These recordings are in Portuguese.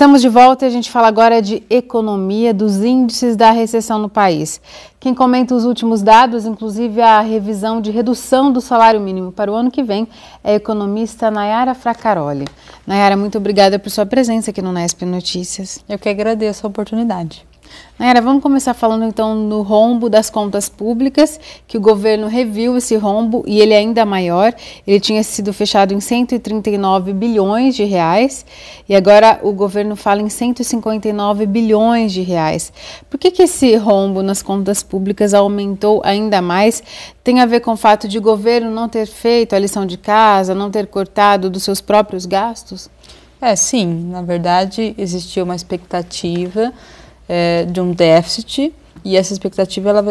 Estamos de volta e a gente fala agora de economia, dos índices da recessão no país. Quem comenta os últimos dados, inclusive a revisão de redução do salário mínimo para o ano que vem, é a economista Nayara Fracaroli. Nayara, muito obrigada por sua presença aqui no Nesp Notícias. Eu que agradeço a oportunidade. Nayara, vamos começar falando então no rombo das contas públicas, que o governo reviu esse rombo e ele é ainda maior. Ele tinha sido fechado em 139 bilhões de reais e agora o governo fala em 159 bilhões de reais. Por que esse rombo nas contas públicas aumentou ainda mais? Tem a ver com o fato de o governo não ter feito a lição de casa, não ter cortado dos seus próprios gastos? Sim, na verdade existia uma expectativa de um déficit e essa expectativa,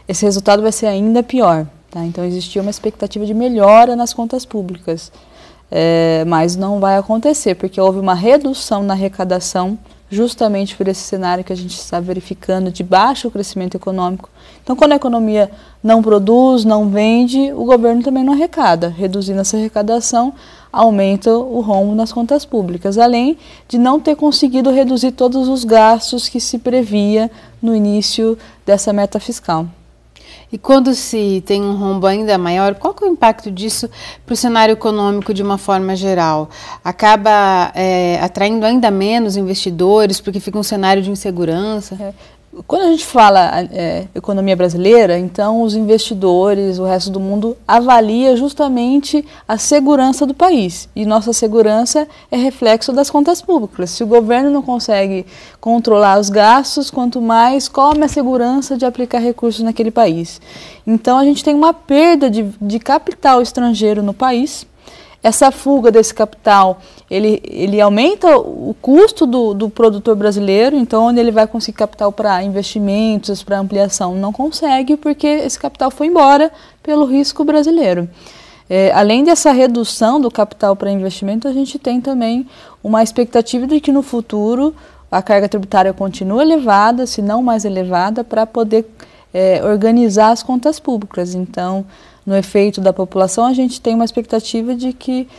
esse resultado vai ser ainda pior, tá? Então existia uma expectativa de melhora nas contas públicas, mas não vai acontecer porque houve uma redução na arrecadação justamente por esse cenário que a gente está verificando de baixo crescimento econômico. Então quando a economia não produz, não vende, o governo também não arrecada. Reduzindo essa arrecadação, aumenta o rombo nas contas públicas, além de não ter conseguido reduzir todos os gastos que se previa no início dessa meta fiscal. E quando se tem um rombo ainda maior, qual que é o impacto disso para o cenário econômico de uma forma geral? Acaba atraindo ainda menos investidores, porque fica um cenário de insegurança? Quando a gente fala economia brasileira, então os investidores, o resto do mundo, avalia justamente a segurança do país. E nossa segurança é reflexo das contas públicas. Se o governo não consegue controlar os gastos, quanto mais come a segurança de aplicar recursos naquele país. Então a gente tem uma perda de capital estrangeiro no país. Essa fuga desse capital, ele aumenta o custo do produtor brasileiro, então onde ele vai conseguir capital para investimentos, para ampliação, não consegue porque esse capital foi embora pelo risco brasileiro. Além dessa redução do capital para investimento, a gente tem também uma expectativa de que no futuro a carga tributária continue elevada, se não mais elevada, para poder organizar as contas públicas. Então, no efeito da população, a gente tem uma expectativa de que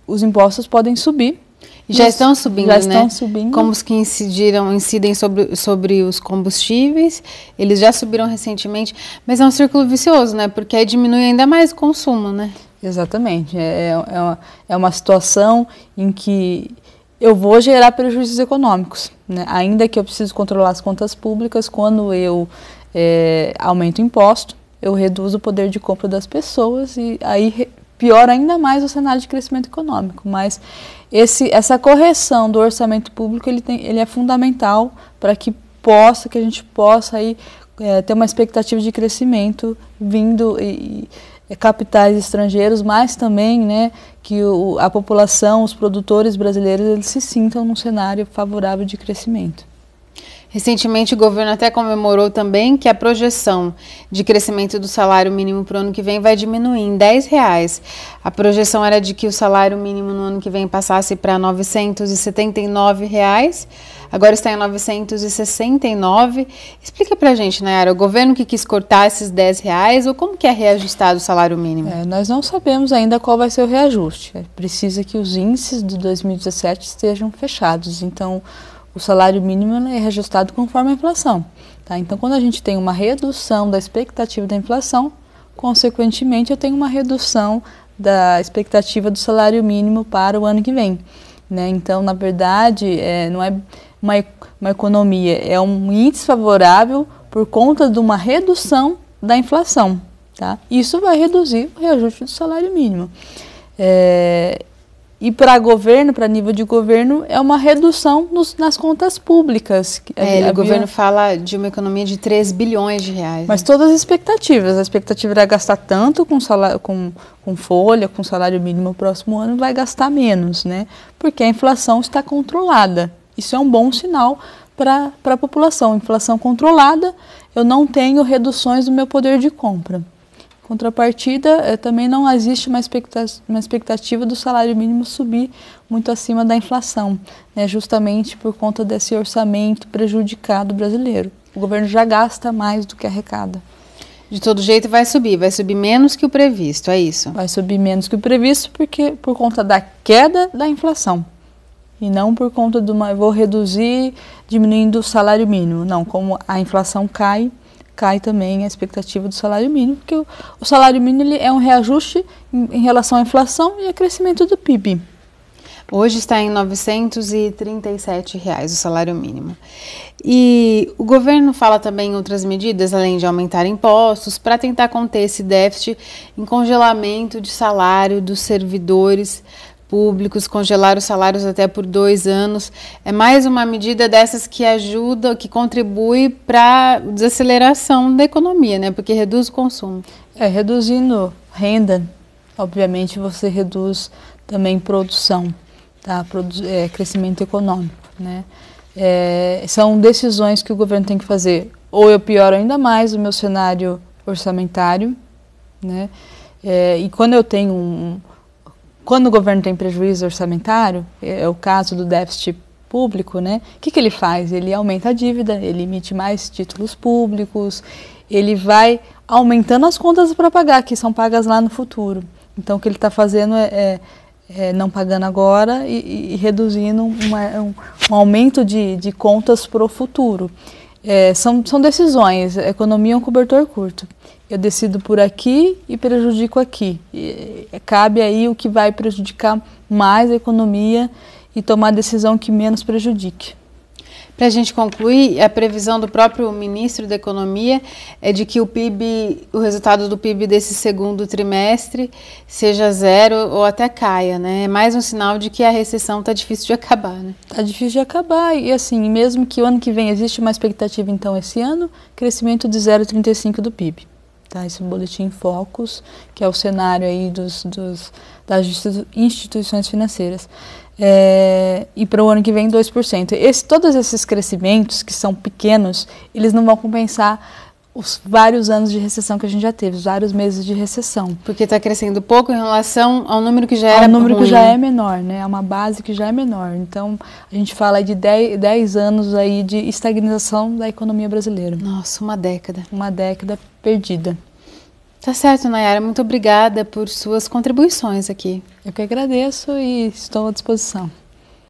os impostos podem subir. Já estão subindo, já estão subindo. Como os que incidem sobre os combustíveis, eles já subiram recentemente, mas é um círculo vicioso, né? Porque aí diminui ainda mais o consumo, né? Exatamente. É uma situação em que eu vou gerar prejuízos econômicos, né? Ainda que eu preciso controlar as contas públicas, quando eu aumento o imposto, eu reduzo o poder de compra das pessoas e aí piora ainda mais o cenário de crescimento econômico. Mas essa correção do orçamento público ele é fundamental para que a gente possa aí, ter uma expectativa de crescimento vindo capitais estrangeiros, mas também, né, que a população, os produtores brasileiros, eles se sintam num cenário favorável de crescimento. Recentemente, o governo até comemorou também que a projeção de crescimento do salário mínimo para o ano que vem vai diminuir em R$10. A projeção era de que o salário mínimo no ano que vem passasse para R$ 979, agora está em 969. Explica para a gente, Nayara, o governo que quis cortar esses R$10 ou como que é reajustado o salário mínimo? Nós não sabemos ainda qual vai ser o reajuste. Precisa que os índices de 2017 estejam fechados, então o salário mínimo é reajustado conforme a inflação. Tá? Então, quando a gente tem uma redução da expectativa da inflação, consequentemente, eu tenho uma redução da expectativa do salário mínimo para o ano que vem. Né? Então, na verdade, não é uma economia, é um índice favorável por conta de uma redução da inflação. Tá? Isso vai reduzir o reajuste do salário mínimo. E para governo, para nível de governo, é uma redução nas contas públicas. O governo fala de uma economia de 3 bilhões de reais. Mas todas as expectativas. A expectativa era gastar tanto com folha, com salário mínimo no próximo ano, vai gastar menos, né? Porque a inflação está controlada. Isso é um bom sinal para a população. Inflação controlada, eu não tenho reduções do meu poder de compra. Contrapartida, também não existe uma expectativa do salário mínimo subir muito acima da inflação, né, justamente por conta desse orçamento prejudicado brasileiro. O governo já gasta mais do que arrecada. De todo jeito vai subir menos que o previsto, é isso? Vai subir menos que o previsto por conta da queda da inflação. e não por conta de eu vou reduzir diminuindo o salário mínimo. Não, como a inflação cai também a expectativa do salário mínimo, porque o salário mínimo ele é um reajuste em relação à inflação e ao crescimento do PIB. Hoje está em R$ 937 o salário mínimo. E o governo fala também em outras medidas, além de aumentar impostos, para tentar conter esse déficit em congelamento de salário dos servidores públicos, congelar os salários até por 2 anos. É mais uma medida dessas que ajuda, que contribui para a desaceleração da economia, né? Porque reduz o consumo. Reduzindo renda, obviamente você reduz também produção, tá? Crescimento econômico, né? São decisões que o governo tem que fazer. Ou eu pioro ainda mais o meu cenário orçamentário, né? E quando eu tenho quando o governo tem prejuízo orçamentário, é o caso do déficit público, né? O que ele faz? Ele aumenta a dívida, ele emite mais títulos públicos, ele vai aumentando as contas para pagar, que são pagas lá no futuro. Então, o que ele está fazendo é não pagando agora e reduzindo um aumento de contas para o futuro. São decisões, a economia é um cobertor curto. Eu decido por aqui e prejudico aqui. Cabe aí o que vai prejudicar mais a economia e tomar a decisão que menos prejudique. Para a gente concluir, a previsão do próprio ministro da Economia é de que o resultado do PIB desse segundo trimestre seja 0 ou até caia, né? É mais um sinal de que a recessão está difícil de acabar, né? Está difícil de acabar e assim, mesmo que o ano que vem existe uma expectativa, então, esse ano, crescimento de 0,35 do PIB. Tá? Esse boletim Focus, que é o cenário aí das instituições financeiras. E para o ano que vem 2%. Todos esses crescimentos, que são pequenos, eles não vão compensar os vários anos de recessão que a gente já teve, os vários meses de recessão. Porque está crescendo pouco em relação ao número que já era ruim. Ao número que já é menor, né? É uma base que já é menor. Então, a gente fala de 10 anos aí de estagnação da economia brasileira. Nossa, uma década. Uma década perdida. Tá certo, Nayara. Muito obrigada por suas contribuições aqui. Eu que agradeço e estou à disposição.